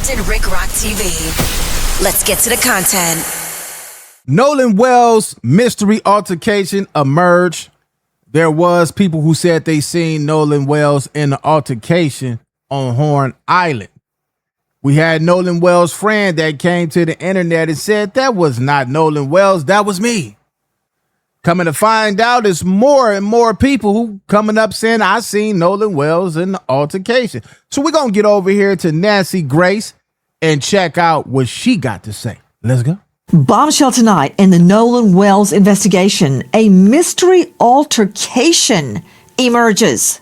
Captain Rick Rock TV. Let's get to the content. Nolan Wells mystery altercation emerged. There was people who said they seen Nolan Wells in the altercation on Horn Island. We had Nolan Wells' friend that came to the internet and said that was not Nolan Wells, that was me. Coming to find out, it's more and more people who coming up saying I seen Nolan Wells in the altercation. So we're going to get over here to Nancy Grace and check out what she got to say. Let's go. Bombshell tonight in the Nolan Wells investigation. A mystery altercation emerges.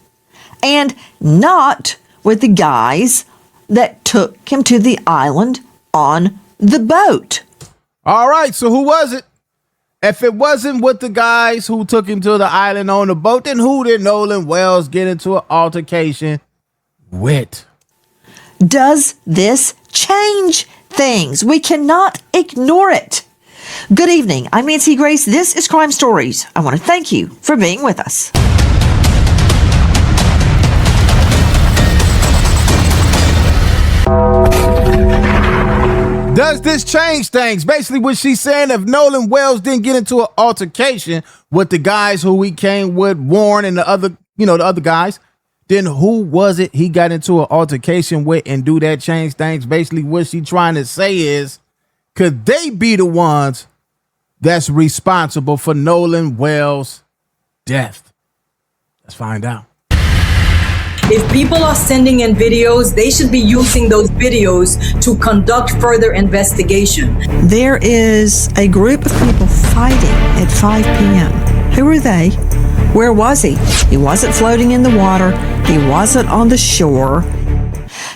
And not with the guys that took him to the island on the boat. All right, so who was it? If it wasn't with the guys who took him to the island on the boat, then who did Nolan Wells get into an altercation with? Does this change things? We cannot ignore it. Good evening. I'm Nancy Grace. This is Crime Stories. I want to thank you for being with us. Does this change things? Basically what she's saying, if Nolan Wells didn't get into an altercation with the guys who he came with, Warren and the other guys, then who was it he got into an altercation with, and do that change things? Basically what she's trying to say is, could they be the ones that's responsible for Nolan Wells' death? Let's find out. If people are sending in videos, they should be using those videos to conduct further investigation. There is a group of people fighting at 5 p.m. Who are they? Where was he? He wasn't floating in the water. He wasn't on the shore.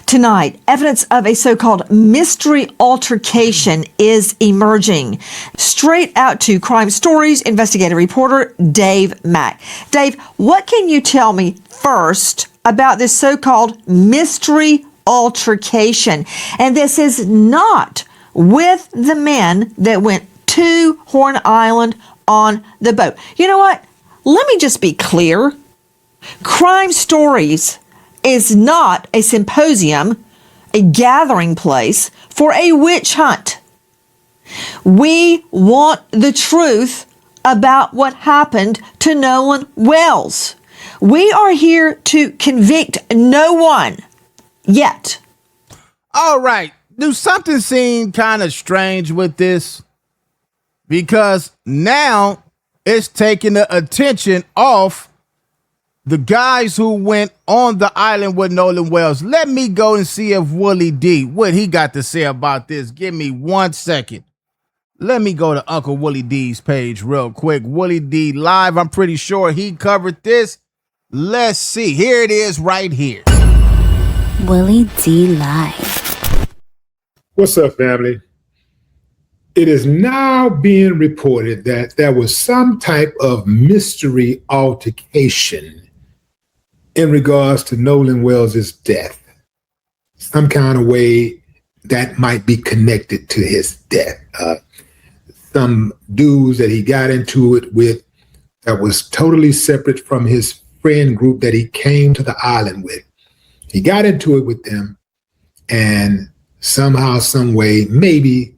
Tonight, evidence of a so-called mystery altercation is emerging. Straight out to Crime Stories investigative reporter Dave Mack. Dave, what can you tell me first about this so-called mystery altercation? And this is not with the men that went to Horn Island on the boat. You know what? Let me just be clear. Crime Stories is not a symposium, a gathering place for a witch hunt. We want the truth about what happened to Nolan Wells. We are here to convict no one yet. All right. Do something seem kind of strange with this? Because now it's taking the attention off the guys who went on the island with Nolan Wells. Let me go and see if Willie D, what he got to say about this. Give me 1 second. Let me go to Uncle Willie D's page real quick. Willie D Live. I'm pretty sure he covered this. Let's see. Here it is right here. Willie D Live. What's up, family? It is now being reported that there was some type of mystery altercation in regards to Nolan Wells' death. Some kind of way that might be connected to his death. Some dudes that he got into it with that was totally separate from his friend group that he came to the island with. He got into it with them, and somehow, some way, maybe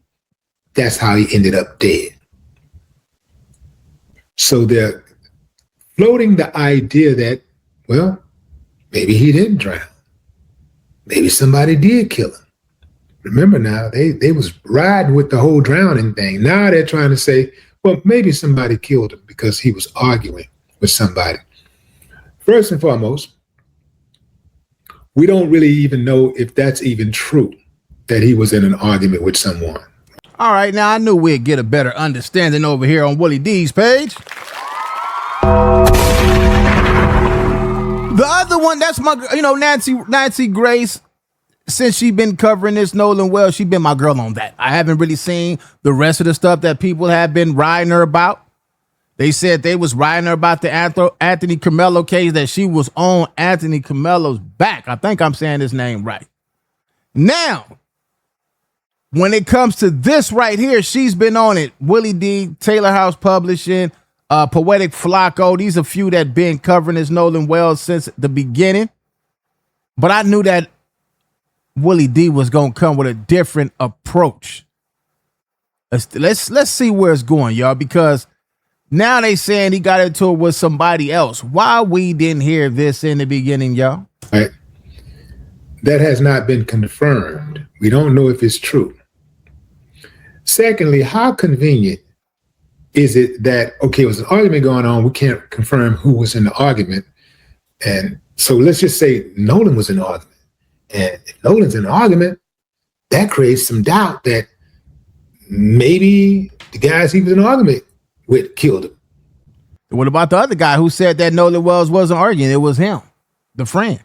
that's how he ended up dead. So they're floating the idea that, well, maybe he didn't drown. Maybe somebody did kill him. Remember now, they was riding with the whole drowning thing. Now they're trying to say, well, maybe somebody killed him because he was arguing with somebody. First and foremost, we don't really even know if that's even true, that he was in an argument with someone. All right, now I knew we'd get a better understanding over here on Willie D's page. The other one, that's my, Nancy Grace. Since she been covering this Nolan Wells, she been my girl on that. I haven't really seen the rest of the stuff that people have been riding her about. They said they was riding her about the Anthony Carmelo case, that she was on Anthony Carmelo's back. I think I'm saying his name right. Now, when it comes to this right here, she's been on it. Willie D, Taylor House Publishing, Poetic Flacco. These are a few that been covering this Nolan Wells since the beginning. But I knew that Willie D was gonna come with a different approach. Let's see where it's going, y'all, because now they saying he got into it with somebody else. Why we didn't hear this in the beginning, y'all? Right. That has not been confirmed. We don't know if it's true. Secondly, how convenient is it that, okay, it was an argument going on, we can't confirm who was in the argument. And so let's just say Nolan was in the argument. And if Nolan's in the argument, that creates some doubt that maybe the guys he was in an argument with killed him. What about the other guy who said that Nolan Wells wasn't arguing? It was him, the friend.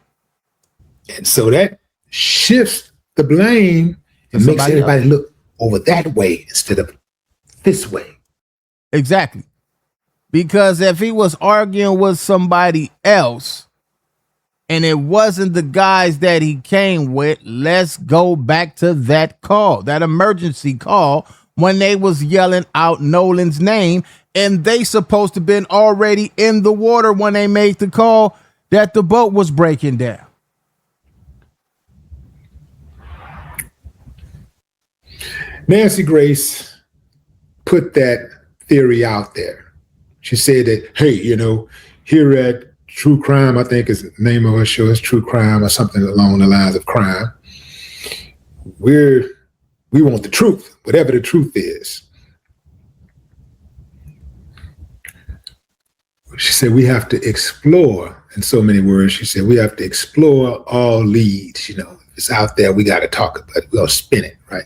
And so that shifts the blame and makes everybody look over that way instead of this way. Exactly. Because if he was arguing with somebody else and it wasn't the guys that he came with, let's go back to that call, that emergency call when they was yelling out Nolan's name, and they supposed to been already in the water when they made the call that the boat was breaking down. Nancy Grace put that theory out there. She said that, hey, you know, here at True Crime, I think is the name of her show, is True Crime or something along the lines of crime. We want the truth, whatever the truth is. She said we have to explore, in so many words, she said we have to explore all leads. You know, if it's out there, we got to talk about it. We're going to spin it, right?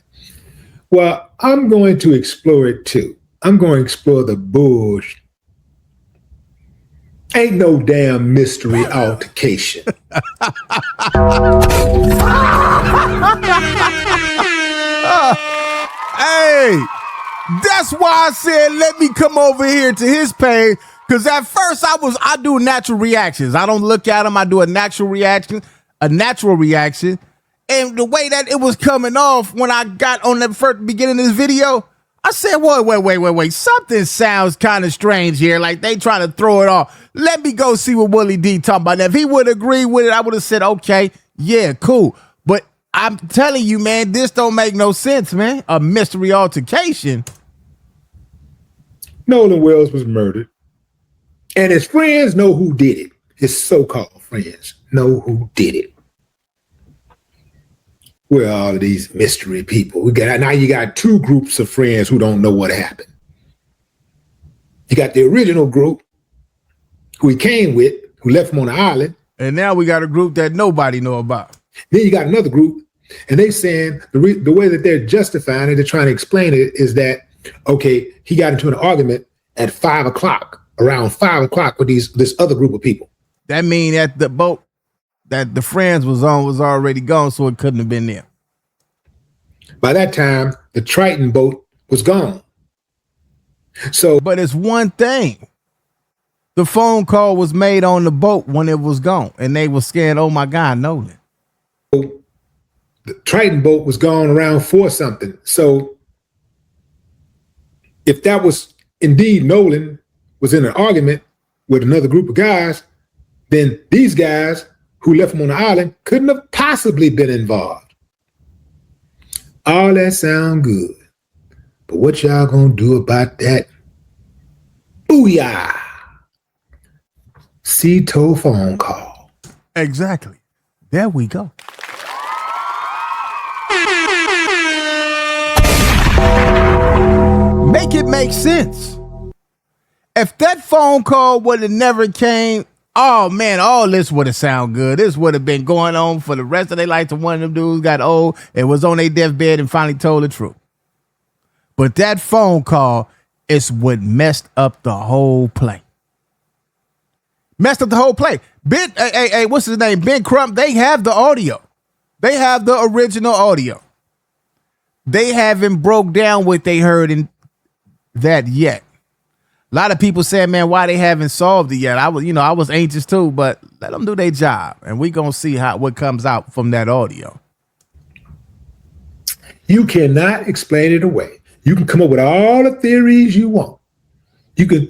Well, I'm going to explore it too. I'm going to explore the bullshit. Ain't no damn mystery altercation. Hey, that's why I said let me come over here to his page, because at first I do natural reactions. I don't look at them. I do a natural reaction. And the way that it was coming off when I got on the first beginning of this video, I said, wait. Something sounds kind of strange here. Like they trying to throw it off. Let me go see what Willie D talking about. Now, if he would agree with it, I would have said, okay, yeah, cool. But I'm telling you, man, this don't make no sense, man. A mystery altercation. Nolan Wells was murdered. And his friends know who did it. His so-called friends know who did it. Where are all of these mystery people? Now you got two groups of friends who don't know what happened. You got the original group who he came with, who left him on the island. And now we got a group that nobody know about. Then you got another group, and they saying the way that they're justifying it, they're trying to explain it, is that, okay, he got into an argument at 5 o'clock, around 5 o'clock with this other group of people. That mean that the boat that the friends was on was already gone, so it couldn't have been there. By that time, the Triton boat was gone. So, but it's one thing. The phone call was made on the boat when it was gone, and they were scared. Oh my God, Nolan. The Triton boat was gone around 4 something. So, if that was indeed Nolan was in an argument with another group of guys, then these guys who left him on the island couldn't have possibly been involved. All that sound good. But what y'all gonna do about that? Booyah! Cito phone call. Exactly. There we go. Make it make sense. If that phone call would have never came, oh man, all this would have sound good. This would have been going on for the rest of their life. One of them dudes got old and was on their deathbed and finally told the truth. But that phone call is what messed up the whole play. Messed up the whole play. What's his name? Ben Crump. They have the audio. They have the original audio. They haven't broke down what they heard in that yet. A lot of people saying, man, why they haven't solved it yet? I was anxious too, but let them do their job, and we gonna see what comes out from that audio. You cannot explain it away. You can come up with all the theories you want. You can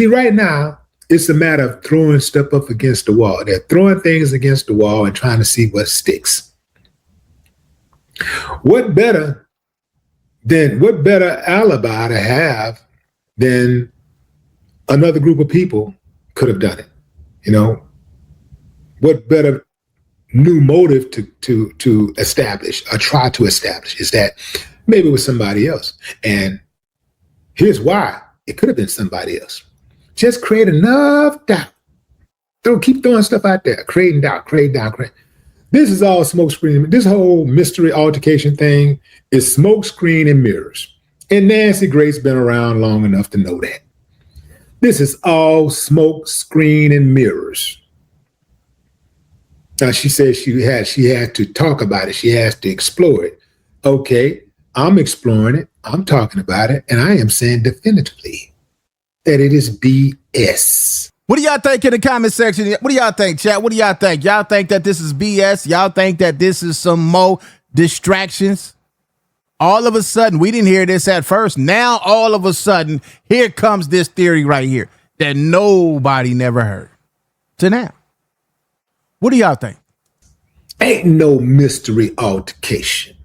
right now, it's a matter of throwing stuff up against the wall. They're throwing things against the wall and trying to see what sticks. What better alibi to have than another group of people could have done it? You know, what better new motive to establish or try to establish is that maybe it was somebody else. And here's why it could have been somebody else. Just create enough doubt. Keep throwing stuff out there, creating doubt. This is all smoke screen. This whole mystery altercation thing is smoke screen and mirrors. And Nancy Grace's been around long enough to know that. This is all smoke screen and mirrors. Now, she said she had to talk about it. She has to explore it. Okay, I'm exploring it. I'm talking about it. And I am saying definitively that it is BS. What do y'all think in the comment section? What do y'all think, chat? What do y'all think? Y'all think that this is BS? Y'all think that this is some more distractions? All of a sudden, we didn't hear this at first. Now, all of a sudden, here comes this theory right here that nobody never heard. To now. What do y'all think? Ain't no mystery altercation.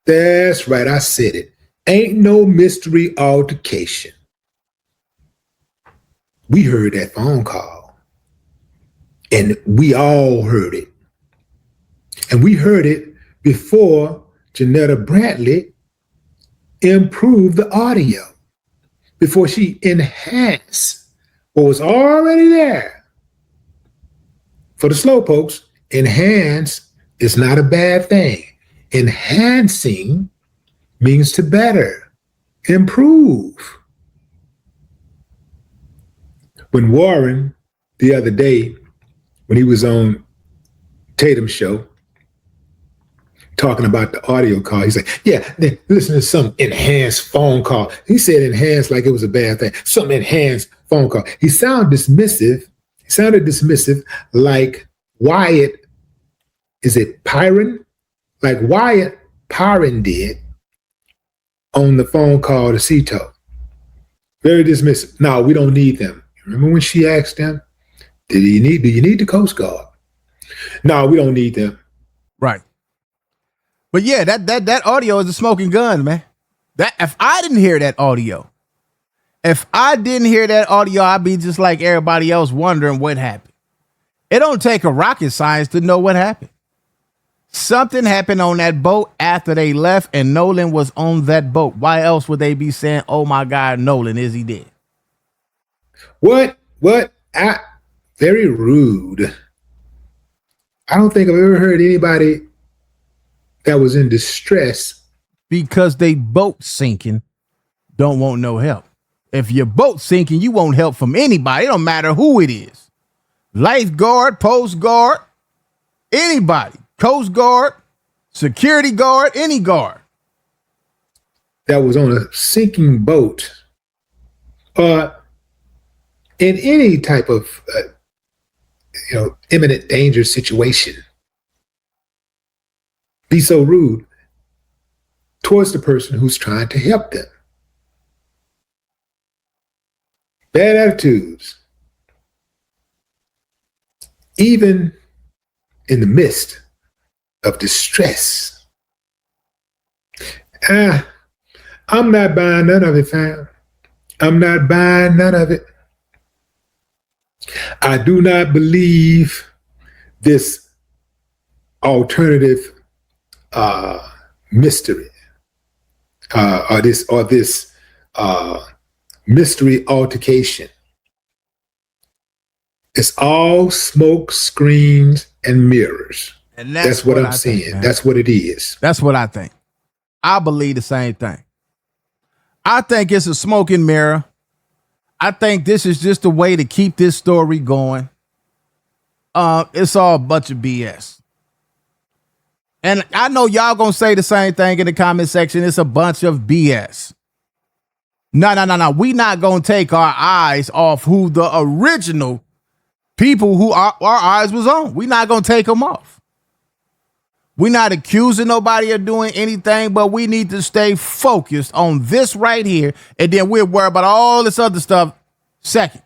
That's right, I said it. Ain't no mystery altercation. We heard that phone call, and we all heard it. And we heard it before Janetta Brantley improved the audio, before she enhanced what was already there. For the slowpokes, enhance is not a bad thing. Enhancing means to better, improve. When Warren, the other day, when he was on Tatum's show, talking about the audio call, he's like, yeah, listen to some enhanced phone call. He said enhanced like it was a bad thing. Some enhanced phone call. He sounded dismissive. Like Wyatt, is it Pyron? Like Wyatt Pyron did on the phone call to Cito. Very dismissive. No, we don't need them. Remember when she asked them, do you need the Coast Guard? No, we don't need them. Right. But yeah, that audio is a smoking gun, man. That if I didn't hear that audio, I'd be just like everybody else wondering what happened. It don't take a rocket science to know what happened. Something happened on that boat after they left, and Nolan was on that boat. Why else would they be saying, oh my God, Nolan, is he dead? What? Very rude. I don't think I've ever heard anybody that was in distress. Because they boat sinking, don't want no help. If your boat sinking, you won't help from anybody. It don't matter who it is. Lifeguard, Post Guard, anybody. Coast Guard, security guard, any guard. That was on a sinking boat. In any type of, imminent danger situation. Be so rude towards the person who's trying to help them. Bad attitudes. Even in the midst of distress. I'm not buying none of it, fam. I'm not buying none of it. I do not believe this alternative mystery or this mystery altercation. It's all smoke screens and mirrors. And that's what I'm saying. That's what it is. That's what I think. I believe the same thing. I think it's a smoking mirror. I think this is just a way to keep this story going. It's all a bunch of BS. And I know y'all gonna say the same thing in the comment section. It's a bunch of BS. No. We not gonna take our eyes off who the original people who our eyes was on. We not gonna take them off. We're not accusing nobody of doing anything, but we need to stay focused on this right here, and then we'll worry about all this other stuff second.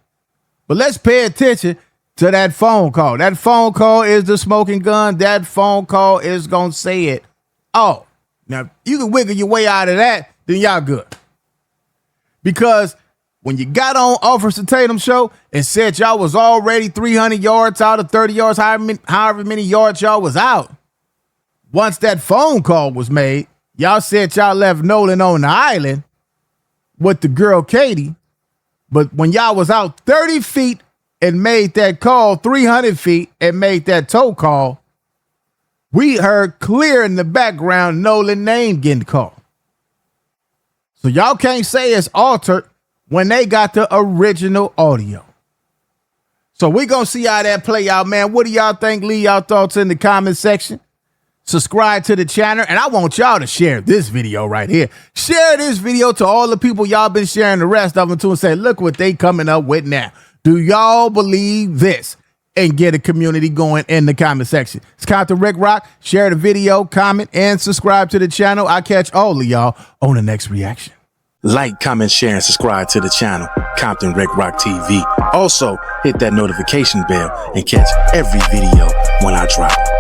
But let's pay attention to that phone call. That phone call is the smoking gun. That phone call is gonna say it Oh, now you can wiggle your way out of that, then y'all good. Because when you got on Officer Tatum's show and said y'all was already 300 yards out of 30 yards, however many yards y'all was out, once that phone call was made, y'all said y'all left Nolan on the island with the girl Katie. But when y'all was out 30 feet and made that call, 300 feet and made that tow call, we heard clear in the background Nolan name getting called. So y'all can't say it's altered when they got the original audio. So we're going to see how that play out, man. What do y'all think? Leave y'all thoughts in the comment section. Subscribe to the channel. And I want y'all to share this video right here. Share this video to all the people y'all been sharing the rest of them to and say, look what they coming up with now. Do y'all believe this? And get a community going in the comment section. It's Captain Rick Rock. Share the video, comment, and subscribe to the channel. I'll catch all of y'all on the next reaction. Like, comment, share, and subscribe to the channel, Compton Rick Rock TV. Also, hit that notification bell and catch every video when I drop.